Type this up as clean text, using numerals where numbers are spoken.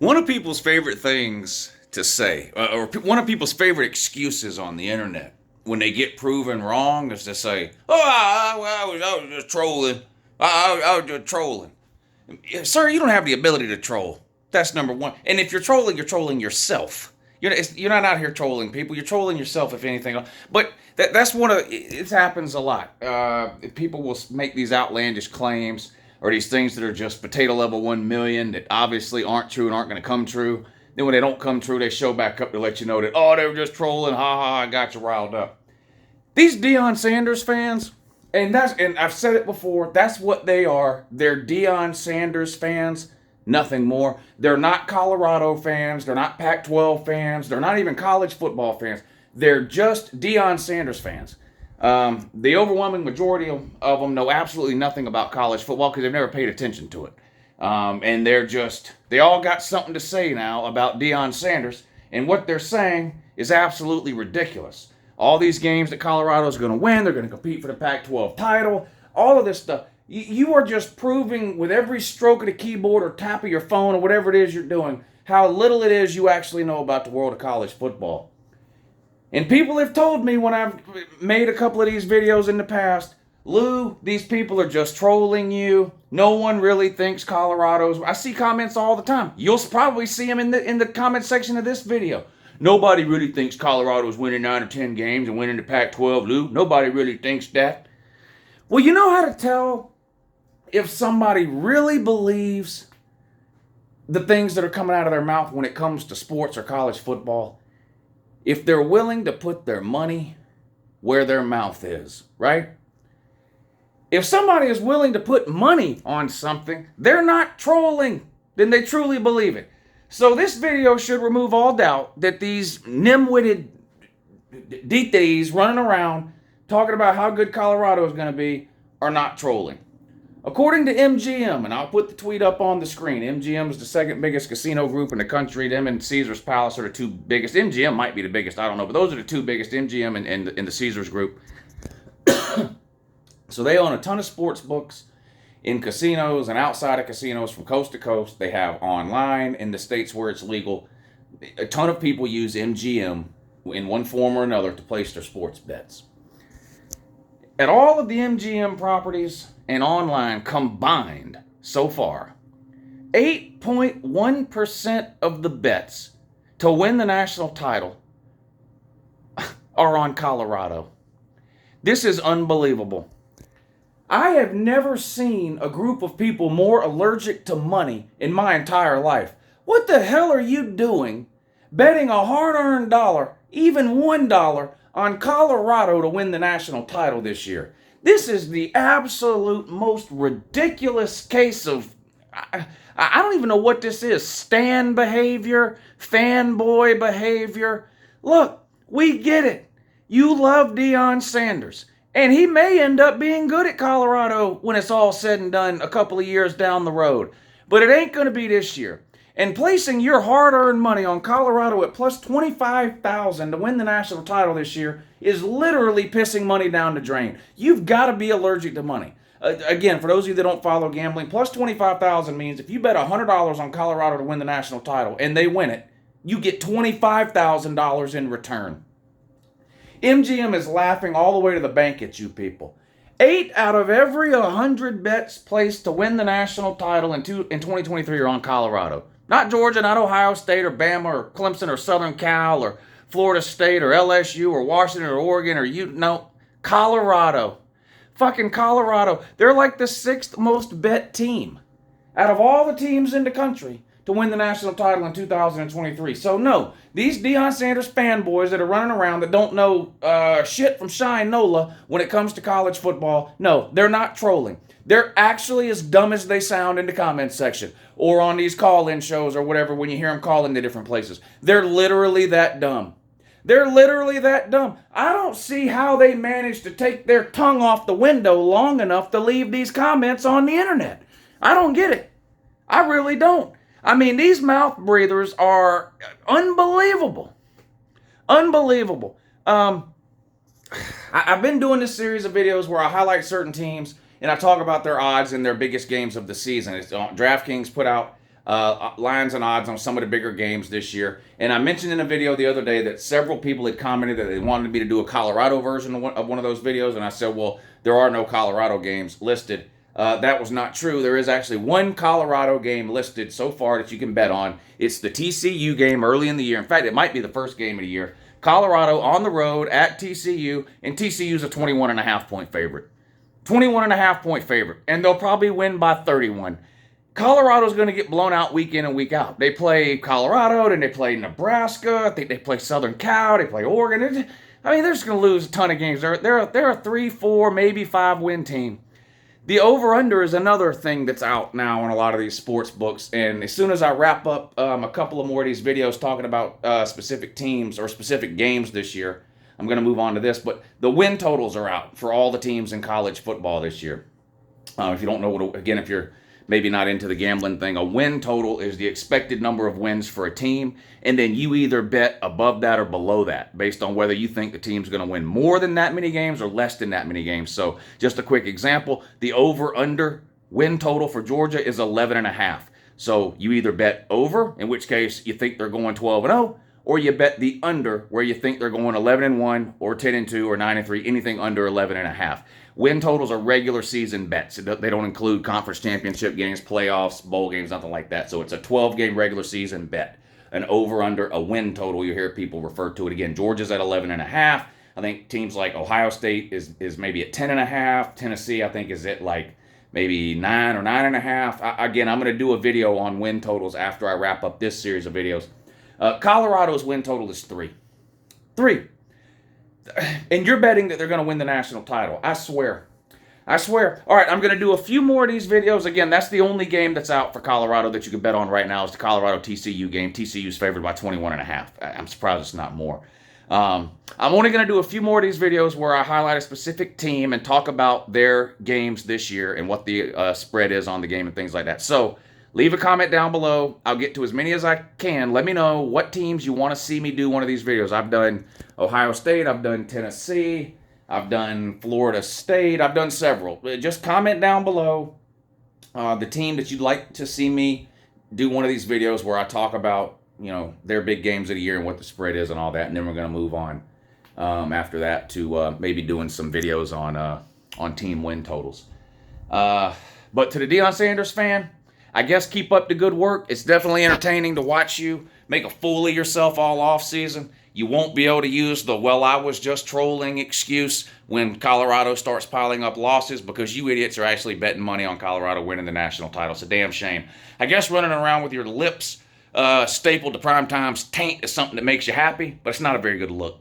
One of people's favorite things to say, or one of people's favorite excuses on the internet when they get proven wrong is to say, "Oh, I was just trolling. I was just trolling." Sir, you don't have the ability to troll. That's number one. And if you're trolling yourself. You're not out here trolling people. You're trolling yourself, if anything. But that's one of it happens a lot. People will make these outlandish claims or these things that are just potato level 1 million that obviously aren't true and aren't going to come true. Then when they don't come true, they show back up to let you know that, oh, they were just trolling. Ha ha, I got you riled up. These Deion Sanders fans, and I've said it before, that's what they are. They're Deion Sanders fans, nothing more. They're not Colorado fans. They're not Pac-12 fans. They're not even college football fans. They're just Deion Sanders fans. The overwhelming majority of them know absolutely nothing about college football because they've never paid attention to it. And they all got something to say now about Deion Sanders, and what they're saying is absolutely ridiculous. All these games that Colorado's going to win, they're going to compete for the Pac-12 title, all of this stuff. You are just proving with every stroke of the keyboard or tap of your phone or whatever it is you're doing how little it is you actually know about the world of college football. And people have told me when I've made a couple of these videos in the past, Lou, these people are just trolling you. No one really thinks Colorado's... I see comments all the time. You'll probably see them in the comment section of this video. Nobody really thinks Colorado's winning 9 or 10 games and winning the Pac-12, Lou. Nobody really thinks that. Well, you know how to tell if somebody really believes the things that are coming out of their mouth when it comes to sports or college football? If they're willing to put their money where their mouth is, right? If somebody is willing to put money on something, they're not trolling. Then they truly believe it. So this video should remove all doubt that these nim-witted DTs running around talking about how good Colorado is going to be are not trolling. According to MGM, and I'll put the tweet up on the screen, MGM is the second biggest casino group in the country. Them and Caesars Palace are the two biggest. MGM might be the biggest, I don't know, but those are the two biggest, MGM and the Caesars group. So they own a ton of sports books in casinos and outside of casinos from coast to coast. They have online in the states where it's legal. A ton of people use MGM in one form or another to place their sports bets. At all of the MGM properties and online combined so far, 8.1% of the bets to win the national title are on Colorado. This is unbelievable. I have never seen a group of people more allergic to money in my entire life. What the hell are you doing betting a hard-earned dollar, even $1, on Colorado to win the national title this year? This is the absolute most ridiculous case of, I don't even know what this is, stan behavior, fanboy behavior. Look, we get it. You love Deion Sanders. And he may end up being good at Colorado when it's all said and done a couple of years down the road. But it ain't going to be this year. And placing your hard-earned money on Colorado at plus 25,000 to win the national title this year is literally pissing money down the drain. You've got to be allergic to money. Again, for those of you that don't follow gambling, plus 25,000 means if you bet $100 on Colorado to win the national title and they win it, you get $25,000 in return. MGM is laughing all the way to the bank at you people. 8 out of every 100 bets placed to win the national title in 2023 are on Colorado. Not Georgia, not Ohio State or Bama or Clemson or Southern Cal or Florida State or LSU or Washington or Oregon or no, Colorado. Fucking Colorado. They're like the 6th most bet team out of all the teams in the country to win the national title in 2023. So no, these Deion Sanders fanboys that are running around that don't know shit from Cheyenne Nola when it comes to college football, no, they're not trolling. They're actually as dumb as they sound in the comments section or on these call-in shows or whatever when you hear them call into different places. They're literally that dumb. They're literally that dumb. I don't see how they managed to take their tongue off the window long enough to leave these comments on the internet. I don't get it. I really don't. I mean, these mouth breathers are unbelievable. Unbelievable. I've been doing this series of videos where I highlight certain teams and I talk about their odds in their biggest games of the season. DraftKings put out lines and odds on some of the bigger games this year. And I mentioned in a video the other day that several people had commented that they wanted me to do a Colorado version of one of those videos, and I said, well, there are no Colorado games listed. That was not true. There is actually one Colorado game listed so far that you can bet on. It's the TCU game early in the year. In fact, it might be the first game of the year. Colorado on the road at TCU, and TCU's a 21.5-point favorite. 21.5-point favorite, and they'll probably win by 31. Colorado's going to get blown out week in and week out. They play Colorado, then they play Nebraska. I think they play Southern Cal. They play Oregon. I mean, they're just going to lose a ton of games. They're a 3, 4, maybe 5 win team. The over-under is another thing that's out now on a lot of these sports books. And as soon as I wrap up a couple of more of these videos talking about specific teams or specific games this year, I'm going to move on to this. But the win totals are out for all the teams in college football this year. If you don't know, again, if you're maybe not into the gambling thing, a win total is the expected number of wins for a team, and then you either bet above that or below that based on whether you think the team's going to win more than that many games or less than that many games. So just a quick example, the over-under win total for Georgia is 11.5. So you either bet over, in which case you think they're going 12-0, or you bet the under, where you think they're going 11-1 or 10-2 or 9-3, anything under 11.5. Win totals are regular season bets. They don't include conference championship games, playoffs, bowl games, nothing like that. So it's a 12-game regular season bet. An over-under, a win total. You hear people refer to it again. Georgia's at 11.5. I think teams like Ohio State is maybe at 10.5. Tennessee, I think, is at like maybe 9 or 9.5. Again, I'm going to do a video on win totals after I wrap up this series of videos. Colorado's win total is 3. 3. And you're betting that they're going to win the national title. I swear. All right, I'm going to do a few more of these videos. Again, that's the only game that's out for Colorado that you can bet on right now is the Colorado-TCU game. TCU's favored by 21.5. I'm surprised it's not more. I'm only going to do a few more of these videos where I highlight a specific team and talk about their games this year and what the spread is on the game and things like that. So leave a comment down below. I'll get to as many as I can. Let me know what teams you want to see me do one of these videos. I've done Ohio State. I've done Tennessee. I've done Florida State. I've done several. Just comment down below the team that you'd like to see me do one of these videos where I talk about, their big games of the year and what the spread is and all that. And then we're going to move on after that to maybe doing some videos on team win totals. But to the Deion Sanders fan, I guess keep up the good work. It's definitely entertaining to watch you make a fool of yourself all off season. You won't be able to use the, well, I was just trolling excuse when Colorado starts piling up losses because you idiots are actually betting money on Colorado winning the national title. It's a damn shame. I guess running around with your lips stapled to Primetime's taint is something that makes you happy, but it's not a very good look.